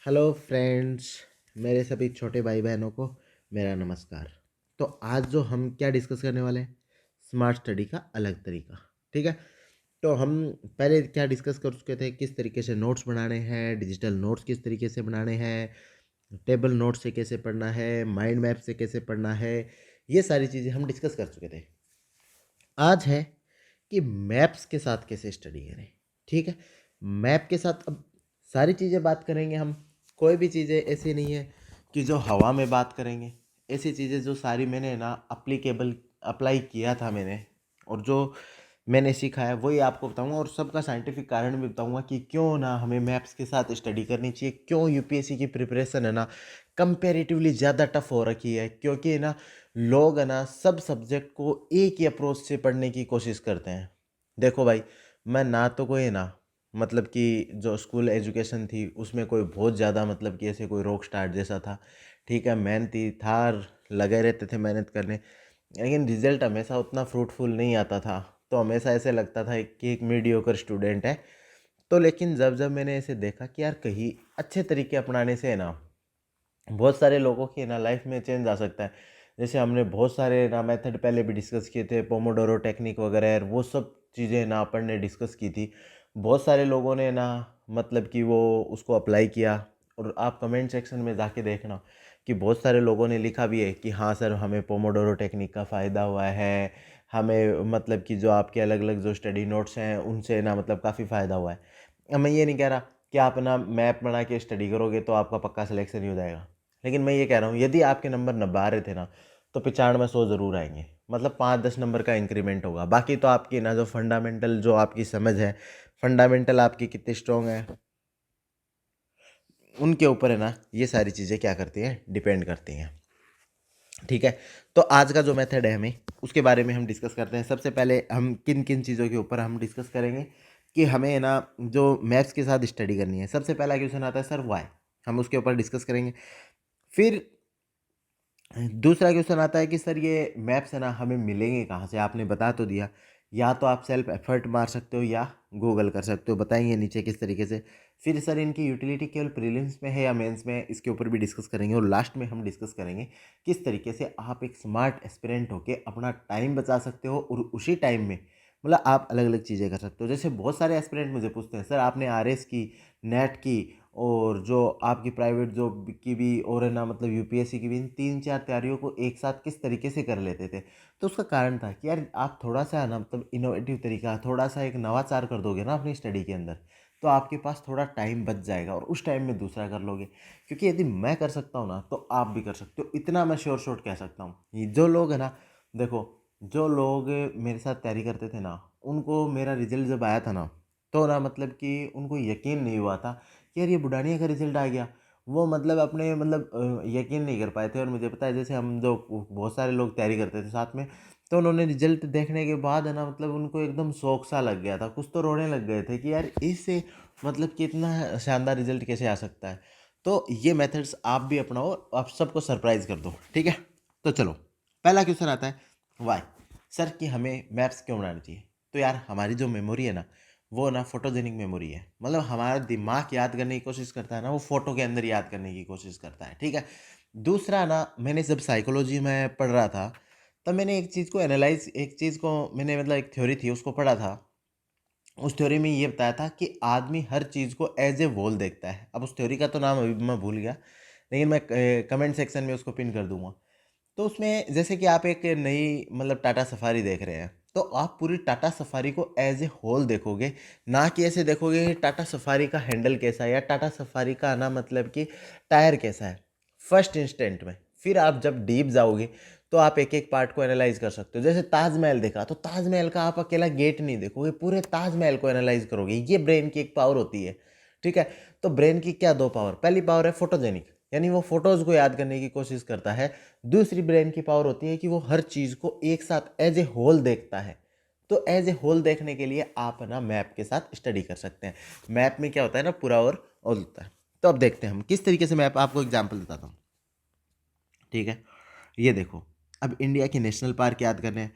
Hello friends, मेरे सभी छोटे भाई बहनों को मेरा नमस्कार। तो आज जो हम क्या डिस्कस करने वाले हैं, स्मार्ट स्टडी का अलग तरीका। ठीक है। तो हम पहले क्या डिस्कस कर चुके थे, किस तरीके से नोट्स बनाने हैं, डिजिटल नोट्स किस तरीके से बनाने हैं, टेबल नोट से कैसे पढ़ना है, माइंड मैप से कैसे पढ़ना है। ये सारी चीज़ें हम डिस्कस कर चुके थे। आज है कि मैप्स के साथ कैसे स्टडी करें। ठीक है। मैप के साथ अब सारी चीज़ें बात करेंगे हम। कोई भी चीज़ें ऐसी नहीं है कि जो हवा में बात करेंगे। ऐसी चीज़ें जो सारी मैंने ना अप्लीकेबल अप्लाई किया था मैंने, और जो मैंने सीखा है वही आपको बताऊंगा, और सबका साइंटिफिक कारण भी बताऊंगा कि क्यों ना हमें मैप्स के साथ स्टडी करनी चाहिए, क्यों यूपीएससी की प्रिपरेशन है ना कंपैरेटिवली ज़्यादा टफ हो रखी है। क्योंकि ना लोग है ना सब सब्जेक्ट को एक ही अप्रोच से पढ़ने की कोशिश करते हैं। देखो भाई, मैं ना तो कोई ना मतलब कि जो स्कूल एजुकेशन थी उसमें कोई बहुत ज़्यादा मतलब कि ऐसे कोई रॉक स्टार जैसा था। ठीक है, मेहनती था, लगे रहते थे मेहनत करने, लेकिन रिजल्ट हमेशा उतना फ्रूटफुल नहीं आता था। तो हमेशा ऐसे लगता था कि एक मीडियोकर स्टूडेंट है। तो लेकिन जब जब मैंने ऐसे देखा कि यार कहीं अच्छे तरीके अपनाने से है ना बहुत सारे लोगों की ना लाइफ में चेंज आ सकता है। जैसे हमने बहुत सारे ना मेथड पहले भी डिस्कस किए थे, पोमोडोरो टेक्निक वगैरह, वो सब चीज़ें ना अपन ने डिस्कस की थी। बहुत सारे लोगों ने ना मतलब कि वो उसको अप्लाई किया। और आप कमेंट सेक्शन में जाके देखना कि बहुत सारे लोगों ने लिखा भी है कि हाँ सर, हमें पोमोडोरो टेक्निक का फ़ायदा हुआ है, हमें मतलब कि जो आपके अलग अलग जो स्टडी नोट्स हैं उनसे ना मतलब काफ़ी फ़ायदा हुआ है। अब मैं ये नहीं कह रहा कि आप ना मैप बना के स्टडी करोगे तो आपका पक्का सिलेक्शन ही हो जाएगा। लेकिन मैं ये कह रहा हूँ, यदि आपके नंबर 90 आ रहे थे ना, तो 95-100 ज़रूर आएंगे। मतलब 5-10 नंबर का इंक्रीमेंट होगा। बाकी तो आपकी ना जो फंडामेंटल जो आपकी समझ है, फंडामेंटल आपकी कितनी स्ट्रॉन्ग है, उनके ऊपर है ना ये सारी चीज़ें क्या करती हैं, डिपेंड करती हैं। ठीक है। तो आज का जो मेथड है हमें उसके बारे में हम डिस्कस करते हैं। सबसे पहले हम किन किन चीज़ों के ऊपर हम डिस्कस करेंगे कि हमें ना जो मैथ्स के साथ स्टडी करनी है। सबसे पहला क्वेश्चन आता है सर वाई, हम उसके ऊपर डिस्कस करेंगे। फिर दूसरा क्वेश्चन आता है कि सर ये मैप्स है ना हमें मिलेंगे कहाँ से, आपने बता तो दिया। या तो आप सेल्फ एफर्ट मार सकते हो या गूगल कर सकते हो, बताएंगे नीचे किस तरीके से। फिर सर इनकी यूटिलिटी केवल प्रीलिम्स में है या मेंस में है, इसके ऊपर भी डिस्कस करेंगे। और लास्ट में हम डिस्कस करेंगे किस तरीके से आप एक स्मार्ट एस्पिरेंट होकर अपना टाइम बचा सकते हो, और उसी टाइम में मतलब आप अलग अलग चीज़ें कर सकते हो। जैसे बहुत सारे एस्पिरेंट मुझे पूछते हैं, सर आपने आरएस की, नेट की, और जो आपकी प्राइवेट जॉब की भी, और है ना मतलब यूपीएससी की भी, इन 3-4 तैयारियों को एक साथ किस तरीके से कर लेते थे। तो उसका कारण था कि यार आप थोड़ा सा ना मतलब इनोवेटिव तरीका, थोड़ा सा एक नवाचार कर दोगे ना अपनी स्टडी के अंदर, तो आपके पास थोड़ा टाइम बच जाएगा, और उस टाइम में दूसरा कर लोगे। क्योंकि यदि मैं कर सकता हूँ ना तो आप भी कर सकते हो, इतना मैं श्योर शॉट कह सकता हूँ। ये जो लोग है ना, देखो, जो लोग मेरे साथ तैयारी करते थे ना, उनको मेरा रिजल्ट जब आया था ना, तो ना मतलब कि उनको यकीन नहीं हुआ था कि यार ये बुढ़ानिया का रिजल्ट आ गया। वो मतलब अपने मतलब यकीन नहीं कर पाए थे। और मुझे पता है, जैसे हम जो बहुत सारे लोग तैयारी करते थे साथ में, तो उन्होंने रिजल्ट देखने के बाद है ना मतलब उनको एकदम शौक सा लग गया था, कुछ तो रोने लग गए थे कि यार इससे मतलब कितना शानदार रिजल्ट कैसे आ सकता है। तो ये मेथड्स आप भी अपनाओ, आप सबको सरप्राइज कर दो। ठीक है। तो चलो, पहला क्वेश्चन आता है वाई, सर कि हमें मैप्स क्यों बनानी चाहिए। तो यार हमारी जो मेमोरी है ना, वो ना फोटोजेनिक मेमोरी है। मतलब हमारा दिमाग याद करने की कोशिश करता है ना, वो फोटो के अंदर याद करने की कोशिश करता है। ठीक है। दूसरा ना, मैंने जब साइकोलॉजी में पढ़ रहा था, तब मैंने एक चीज़ को एनालाइज, एक चीज़ को मैंने मतलब एक थ्योरी थी उसको पढ़ा था। उस थ्योरी में ये बताया था कि आदमी हर चीज़ को एज ए वोल देखता है। अब उस थ्योरी का तो नाम अभी मैं भूल गया, लेकिन मैं कमेंट सेक्शन में उसको पिन कर दूंगा। तो उसमें जैसे कि आप एक नई मतलब टाटा सफारी देख रहे हैं, तो आप पूरी टाटा सफारी को एज ए होल देखोगे, ना कि ऐसे देखोगे कि टाटा सफारी का हैंडल कैसा है या टाटा सफारी का ना मतलब कि टायर कैसा है फर्स्ट इंस्टेंट में। फिर आप जब डीप जाओगे तो आप एक एक पार्ट को एनालाइज कर सकते हो। जैसे ताजमहल देखा, तो ताजमहल का आप अकेला गेट नहीं देखोगे, पूरे ताजमहल को एनालाइज करोगे। ये ब्रेन की एक पावर होती है। ठीक है। तो ब्रेन की क्या दो पावर, पहली पावर है फोटोजेनिक, यानी वो फोटोज को याद करने की कोशिश करता है। दूसरी ब्रेन की पावर होती है कि वो हर चीज को एक साथ एज ए होल देखता है। तो एज ए होल देखने के लिए आप ना मैप के साथ स्टडी कर सकते हैं। मैप में क्या होता है ना, पूरा और ऑल होता है। तो अब देखते हैं हम किस तरीके से, मैप आपको एग्जाम्पल बताता हूँ। ठीक है। ये देखो, अब इंडिया के नेशनल पार्क याद करने हैं,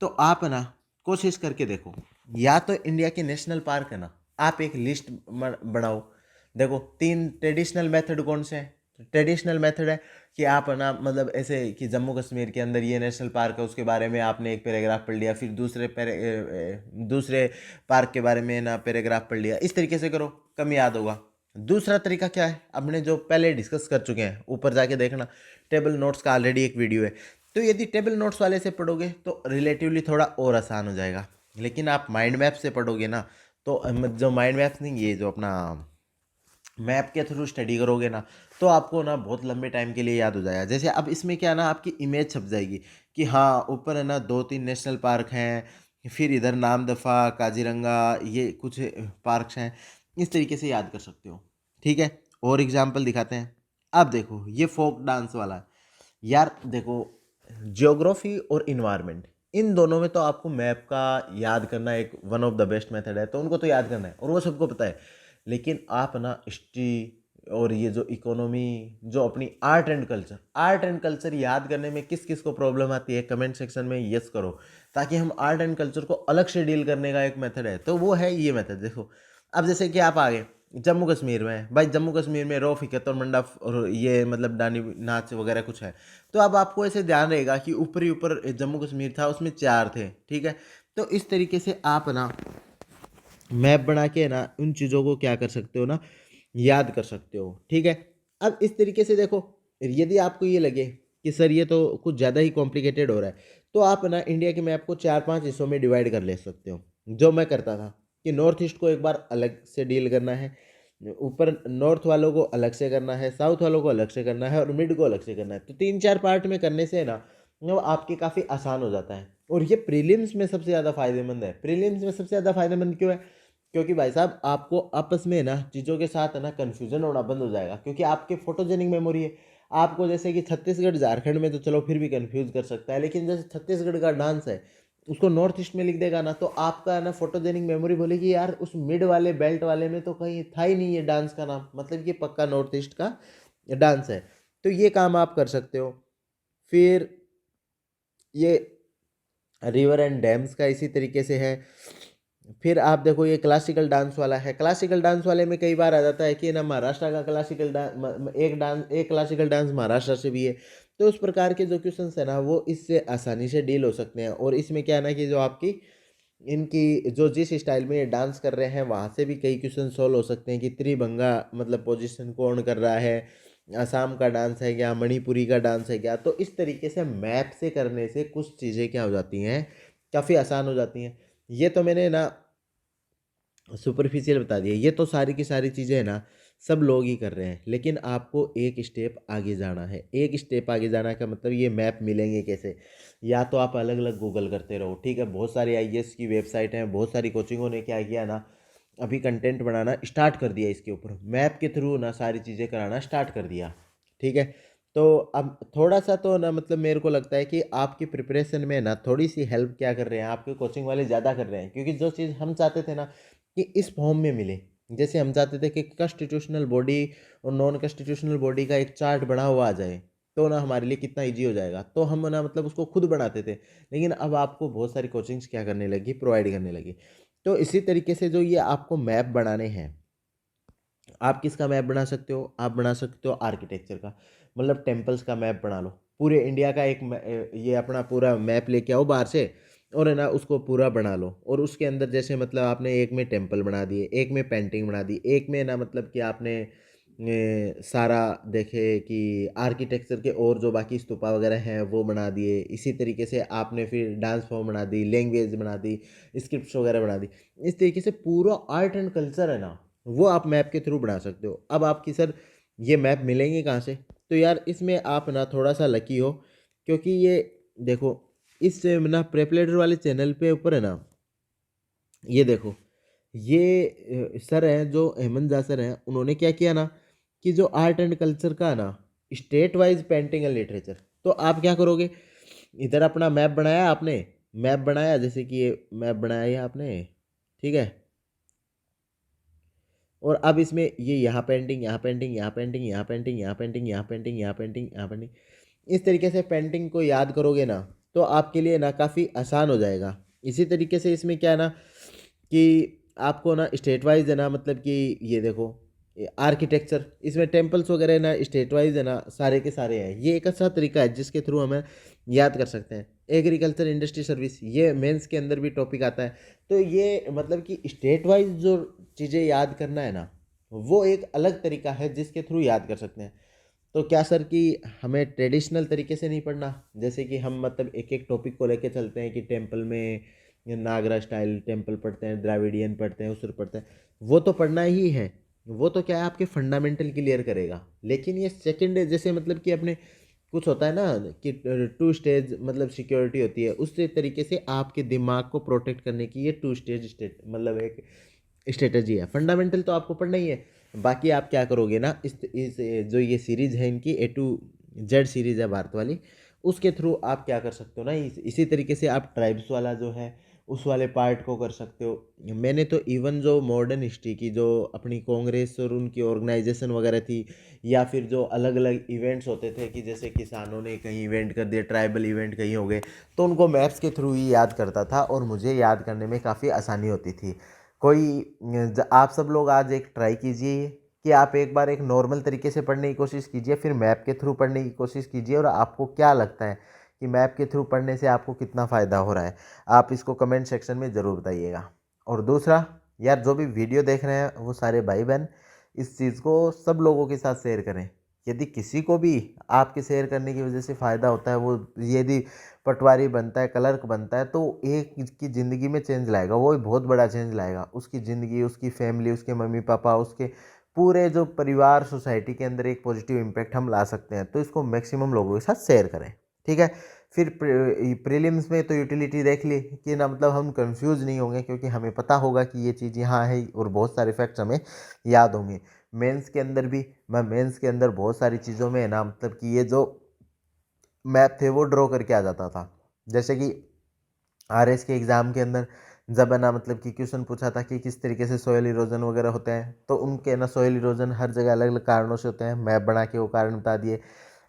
तो आप ना कोशिश करके देखो, या तो इंडिया के नेशनल पार्क है ना, आप एक लिस्ट बनाओ। देखो 3 ट्रेडिशनल मेथड कौन से हैं? ट्रेडिशनल मेथड है कि आप ना मतलब ऐसे कि जम्मू कश्मीर के अंदर ये नेशनल पार्क है, उसके बारे में आपने एक पैराग्राफ पढ़ लिया, फिर दूसरे पार्क के बारे में ना पैराग्राफ पढ़ लिया, इस तरीके से करो, कम याद होगा। दूसरा तरीका क्या है, अपने जो पहले डिस्कस कर चुके हैं, ऊपर जाके देखना, टेबल नोट्स का ऑलरेडी एक वीडियो है। तो यदि टेबल नोट्स वाले से पढ़ोगे तो रिलेटिवली थोड़ा और आसान हो जाएगा। लेकिन आप माइंड मैप से पढ़ोगे ना, तो जो माइंड मैप नहीं, ये जो अपना मैप के थ्रू स्टडी करोगे ना, तो आपको ना बहुत लंबे टाइम के लिए याद हो जाएगा। जैसे अब इसमें क्या ना, आपकी इमेज छप जाएगी कि हाँ ऊपर है ना 2-3 नेशनल पार्क हैं, फिर इधर नामदफा, काजीरंगा, ये कुछ पार्क्स हैं, इस तरीके से याद कर सकते हो। ठीक है, और एग्जाम्पल दिखाते हैं। अब देखो ये फोक डांस वाला है। यार देखो, ज्योग्राफी और इन्वायरमेंट, इन दोनों में तो आपको मैप का याद करना एक one of the best method है, तो उनको तो याद करना है और वो सबको पता है। लेकिन आप ना हिस्ट्री और ये जो इकोनॉमी, जो अपनी आर्ट एंड कल्चर याद करने में किस किस को प्रॉब्लम आती है, कमेंट सेक्शन में यस करो, ताकि हम आर्ट एंड कल्चर को अलग से डील करने का एक मेथड है, तो वो है ये मेथड। देखो अब जैसे कि आप आगे जम्मू कश्मीर में, भाई जम्मू कश्मीर में रो फिकत और मंडा और ये मतलब डानी नाच वगैरह कुछ है, तो अब आपको ऐसे ध्यान रहेगा कि ऊपर ही ऊपर जम्मू कश्मीर था, उसमें 4 थे। ठीक है, तो इस तरीके से आप ना मैप बना के ना उन चीज़ों को क्या कर सकते हो ना, याद कर सकते हो। ठीक है, अब इस तरीके से देखो, यदि आपको ये लगे कि सर ये तो कुछ ज़्यादा ही कॉम्प्लिकेटेड हो रहा है, तो आप ना इंडिया के मैप को 4-5 हिस्सों में डिवाइड कर ले सकते हो, जो मैं करता था कि नॉर्थ ईस्ट को एक बार अलग से डील करना है, ऊपर नॉर्थ वालों को अलग से करना है, साउथ वालों को अलग से करना है और मिड को अलग से करना है। तो 3-4 पार्ट में करने से ना वो आपके काफ़ी आसान हो जाता है, और ये प्रीलिम्स में सबसे ज़्यादा फायदेमंद है। प्रीलिम्स में सबसे ज़्यादा फायदेमंद क्यों है? क्योंकि भाई साहब आपको आपस में ना चीज़ों के साथ है ना कन्फ्यूजन होना बंद हो जाएगा, क्योंकि आपके फोटोजेनिक मेमोरी है। आपको जैसे कि छत्तीसगढ़ झारखंड में तो चलो फिर भी कंफ्यूज कर सकता है, लेकिन जैसे छत्तीसगढ़ का डांस है, उसको नॉर्थ ईस्ट में लिख देगा ना, तो आपका ना फोटोजेनिक मेमोरी बोलेगी यार उस मिड वाले बेल्ट वाले में तो कहीं था ही नहीं ये डांस का नाम, मतलब ये पक्का नॉर्थ ईस्ट का डांस है। तो ये काम आप कर सकते हो। फिर ये रिवर एंड डैम्स का इसी तरीके से है। फिर आप देखो ये क्लासिकल डांस वाला है। क्लासिकल डांस वाले में कई बार आ जाता है कि ना महाराष्ट्र का क्लासिकल डांस, एक क्लासिकल डांस महाराष्ट्र से भी है, तो उस प्रकार के जो क्वेश्चंस है ना वो इससे आसानी से डील हो सकते हैं। और इसमें क्या है ना कि जो आपकी इनकी जो जिस स्टाइल में ये डांस कर रहे हैं वहाँ से भी कई क्वेश्चन सॉल्व हो सकते हैं कि त्रिभंगा मतलब पोजीशन कौन कर रहा है, असम का डांस है क्या, मणिपुरी का डांस है क्या। तो इस तरीके से मैप से करने से कुछ चीज़ें क्या हो जाती हैं, काफ़ी आसान हो जाती हैं। ये तो मैंने ना सुपरफिशियल बता दिया, ये तो सारी की सारी चीज़ें है ना सब लोग ही कर रहे हैं, लेकिन आपको एक स्टेप आगे जाना है। एक स्टेप आगे जाना का मतलब ये मैप मिलेंगे कैसे, या तो आप अलग अलग गूगल करते रहो। ठीक है, बहुत सारी आईएएस की वेबसाइट हैं, बहुत सारी कोचिंगों ने क्या किया ना, अभी कंटेंट बनाना स्टार्ट कर दिया, इसके ऊपर मैप के थ्रू ना सारी चीज़ें कराना स्टार्ट कर दिया। ठीक है, तो अब थोड़ा सा तो ना मतलब मेरे को लगता है कि आपकी प्रिपरेशन में ना थोड़ी सी हेल्प क्या कर रहे हैं, आपके कोचिंग वाले ज़्यादा कर रहे हैं, क्योंकि जो चीज़ हम चाहते थे ना कि इस फॉर्म में मिले, जैसे हम चाहते थे कि कॉन्स्टिट्यूशनल बॉडी और नॉन कॉन्स्टिट्यूशनल बॉडी का एक चार्ट बना हुआ आ जाए, तो ना हमारे लिए कितना इजी हो जाएगा, तो हम ना मतलब उसको खुद बनाते थे। लेकिन अब आपको बहुत सारी कोचिंग्स क्या करने लगी, प्रोवाइड करने लगी। तो इसी तरीके से जो ये आपको मैप बनाने हैं, आप किसका मैप बना सकते हो, आप बना सकते हो आर्किटेक्चर का, मतलब टेम्पल्स का मैप बना लो। पूरे इंडिया का ये अपना पूरा मैप लेके आओ बाहर से, और है ना उसको पूरा बना लो, और उसके अंदर जैसे मतलब आपने एक में टेम्पल बना दिए, एक में पेंटिंग बना दी, एक में ना मतलब कि आपने सारा देखे कि आर्किटेक्चर के और जो बाकी स्तूपा वगैरह हैं वो बना दिए। इसी तरीके से आपने फिर डांस फॉर्म बना दी, लैंग्वेज बना दी, स्क्रिप्ट्स वगैरह बना दी। इस तरीके से पूरा आर्ट एंड कल्चर है ना वो आप मैप के थ्रू बना सकते हो। अब आपकी सर ये मैप मिलेंगे कहाँ से, तो यार इसमें आप ना थोड़ा सा लकी हो, क्योंकि ये देखो इस ना प्रेपलेटर वाले चैनल पे ऊपर है ना, ये देखो ये सर हैं जो हेमंत जा सर हैं, उन्होंने क्या किया ना कि जो आर्ट एंड कल्चर का ना state wise painting and literature, तो आप क्या करोगे, इधर अपना मैप बनाया आपने, मैप बनाया जैसे कि ये मैप बनाया है आपने। ठीक है, और अब इसमें ये यहाँ पेंटिंग, यहाँ पेंटिंग, यहाँ पेंटिंग, यहाँ पेंटिंग, यहाँ पेंटिंग, यहाँ पेंटिंग, यहाँ पेंटिंग, यहाँ पेंटिंग, इस तरीके से पेंटिंग को याद करोगे ना, तो आपके लिए ना काफ़ी आसान हो जाएगा। इसी तरीके से इसमें क्या है ना कि आपको ना स्टेट वाइज है ना मतलब कि ये देखो आर्किटेक्चर, इसमें टेम्पल्स वगैरह ना स्टेट वाइज है ना, सारे के सारे हैं। ये एक अच्छा तरीका है जिसके थ्रू हमें याद कर सकते हैं। एग्रीकल्चर इंडस्ट्री सर्विस, ये मेंस के अंदर भी टॉपिक आता है। तो ये मतलब कि स्टेट वाइज जो चीज़ें याद करना है ना, वो एक अलग तरीका है जिसके थ्रू याद कर सकते हैं। तो क्या सर कि हमें ट्रेडिशनल तरीके से नहीं पढ़ना, जैसे कि हम मतलब एक एक टॉपिक को लेके चलते हैं कि टेम्पल में नागरा स्टाइल टेम्पल पढ़ते हैं, द्राविडियन पढ़ते हैं, उसर पढ़ते हैं, वो तो पढ़ना ही है। वो तो क्या है, आपके फंडामेंटल क्लियर करेगा। लेकिन ये सेकंड जैसे मतलब कि अपने कुछ होता है ना कि टू स्टेज मतलब सिक्योरिटी होती है, उस तरीके से आपके दिमाग को प्रोटेक्ट करने की ये टू स्टेज स्टेट मतलब एक स्ट्रेटजी है। फंडामेंटल तो आपको पढ़ना ही है। बाकी आप क्या करोगे ना, इस जो ये सीरीज है इनकी A to Z सीरीज है भारत वाली, उसके थ्रू आप क्या कर सकते हो ना, इसी तरीके से आप ट्राइब्स वाला जो है उस वाले पार्ट को कर सकते हो। मैंने तो इवन जो मॉडर्न हिस्ट्री की जो अपनी कांग्रेस और उनकी ऑर्गेनाइजेशन वगैरह थी, या फिर जो अलग अलग इवेंट्स होते थे कि जैसे किसानों ने कहीं इवेंट कर दिया, ट्राइबल इवेंट कहीं हो गए, तो उनको मैप्स के थ्रू ही याद करता था और मुझे याद करने में काफ़ी आसानी होती थी। कोई आप सब लोग आज एक ट्राई कीजिए कि आप एक बार एक नॉर्मल तरीके से पढ़ने की कोशिश कीजिए, फिर मैप के थ्रू पढ़ने की कोशिश कीजिए, और आपको क्या लगता है कि मैप के थ्रू पढ़ने से आपको कितना फ़ायदा हो रहा है। आप इसको कमेंट सेक्शन में ज़रूर बताइएगा। और दूसरा, यार जो भी वीडियो देख रहे हैं वो सारे भाई बहन इस चीज़ को सब लोगों के साथ शेयर करें। यदि किसी को भी आपके शेयर करने की वजह से फ़ायदा होता है, वो यदि पटवारी बनता है, क्लर्क बनता है, तो एक की ज़िंदगी में चेंज लाएगा, वो बहुत बड़ा चेंज लाएगा। उसकी ज़िंदगी, उसकी फैमिली, उसके मम्मी पापा, उसके पूरे जो परिवार, सोसाइटी के अंदर एक पॉजिटिव इम्पैक्ट हम ला सकते हैं। तो इसको मैक्सिमम लोगों के साथ शेयर करें, ठीक है। फिर प्रीलिम्स में तो यूटिलिटी देख ली कि ना, मतलब हम कंफ्यूज नहीं होंगे क्योंकि हमें पता होगा कि ये चीज़ यहाँ है और बहुत सारे फैक्ट्स हमें याद होंगे। मेंस के अंदर भी, मैं मेंस के अंदर बहुत सारी चीज़ों में है ना, मतलब कि ये जो मैप थे वो ड्रॉ करके आ जाता था। जैसे कि RS के एग्ज़ाम के अंदर जब है ना, मतलब कि क्वेश्चन पूछा था कि किस तरीके से सॉइल इरोजन वगैरह होते हैं, तो उनके ना सॉइल इरोजन हर जगह अलग अलग कारणों से होते हैं, मैप बना के वो कारण बता दिए।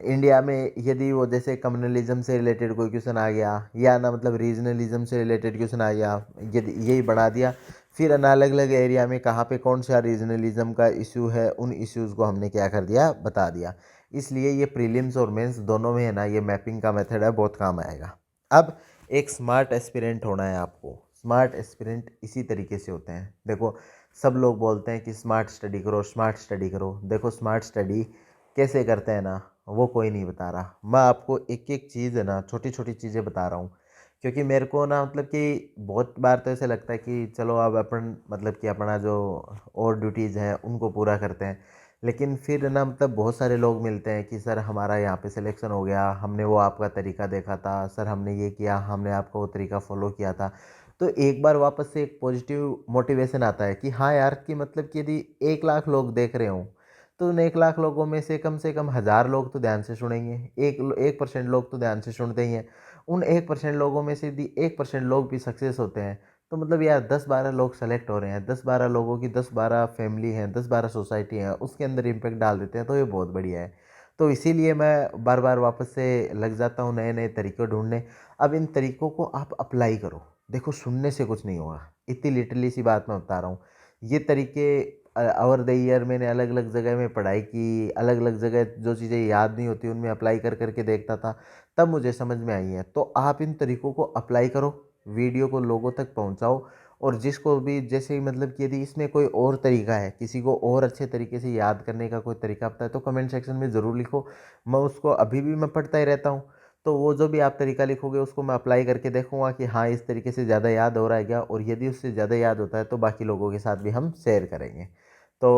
इंडिया में यदि वो जैसे कम्युनलिज्म से रिलेटेड कोई क्वेश्चन आ गया, या ना मतलब रीजनलिज्म से रिलेटेड क्वेश्चन आ गया, यदि यही बढ़ा दिया, फिर ना अलग अलग एरिया में कहाँ पे कौन सा रीजनलिज्म का इशू है, उन इश्यूज़ को हमने क्या कर दिया, बता दिया। इसलिए ये प्रीलिम्स और मेंस दोनों में है ना, ये मैपिंग का मेथड है, बहुत काम आएगा। अब एक स्मार्ट एस्पिरेंट होना है आपको। स्मार्ट एस्पिरेंट इसी तरीके से होते हैं। देखो, सब लोग बोलते हैं कि स्मार्ट स्टडी करो, स्मार्ट स्टडी करो। देखो, स्मार्ट स्टडी कैसे करते हैं ना, वो कोई नहीं बता रहा। मैं आपको एक एक चीज़ है ना, छोटी छोटी चीज़ें बता रहा हूँ, क्योंकि मेरे को ना मतलब कि बहुत बार तो ऐसे लगता है कि चलो अब अपन मतलब कि अपना जो और ड्यूटीज़ हैं उनको पूरा करते हैं, लेकिन फिर ना मतलब बहुत सारे लोग मिलते हैं कि सर हमारा यहाँ पे सिलेक्शन हो गया, हमने वो आपका तरीका देखा था, सर हमने ये किया, हमने आपका वो तरीका फॉलो किया था। तो एक बार वापस से एक पॉजिटिव मोटिवेशन आता है कि हाँ यार, कि मतलब कि यदि 1 लाख लोग देख रहे हों, तो उन 1 लाख लोगों में से कम 1000 लोग तो ध्यान से सुनेंगे। 1% लोग तो ध्यान से सुनते ही हैं। उन 1% लोगों में से यदि 1% लोग भी सक्सेस होते हैं, तो मतलब यार 10-12 लोग सेलेक्ट हो रहे हैं, 10-12 लोगों की 10-12 फैमिली हैं, 10-12 सोसाइटी हैं, उसके अंदर इम्पैक्ट डाल देते हैं, तो ये बहुत बढ़िया है। तो इसीलिए मैं बार बार वापस से लग जाता हूँ नए नए तरीके ढूंढने। अब इन तरीकों को आप अप्लाई करो। देखो, सुनने से कुछ नहीं होगा, इतनी लिटरली सी बात मैं बता रहा हूँ। ये तरीके ओवर द ईयर मैंने अलग अलग जगह में पढ़ाई की, अलग अलग जगह जो चीज़ें याद नहीं होती उनमें अप्लाई कर करके देखता था, तब मुझे समझ में आई है। तो आप इन तरीकों को अप्लाई करो, वीडियो को लोगों तक पहुंचाओ, और जिसको भी जैसे मतलब कि यदि इसमें कोई और तरीका है, किसी को और अच्छे तरीके से याद करने का कोई तरीका पता है, तो कमेंट सेक्शन में ज़रूर लिखो। मैं उसको अभी भी मैं पढ़ता ही रहता हूँ। तो वो जो भी आप तरीका लिखोगे उसको मैं अप्लाई करके देखूंगा कि हाँ, इस तरीके से ज़्यादा याद हो रहा है क्या, और यदि उससे ज़्यादा याद होता है तो बाकी लोगों के साथ भी हम शेयर करेंगे। तो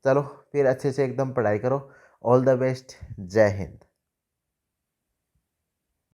चलो, फिर अच्छे से एकदम पढ़ाई करो। All the best. जय हिंद।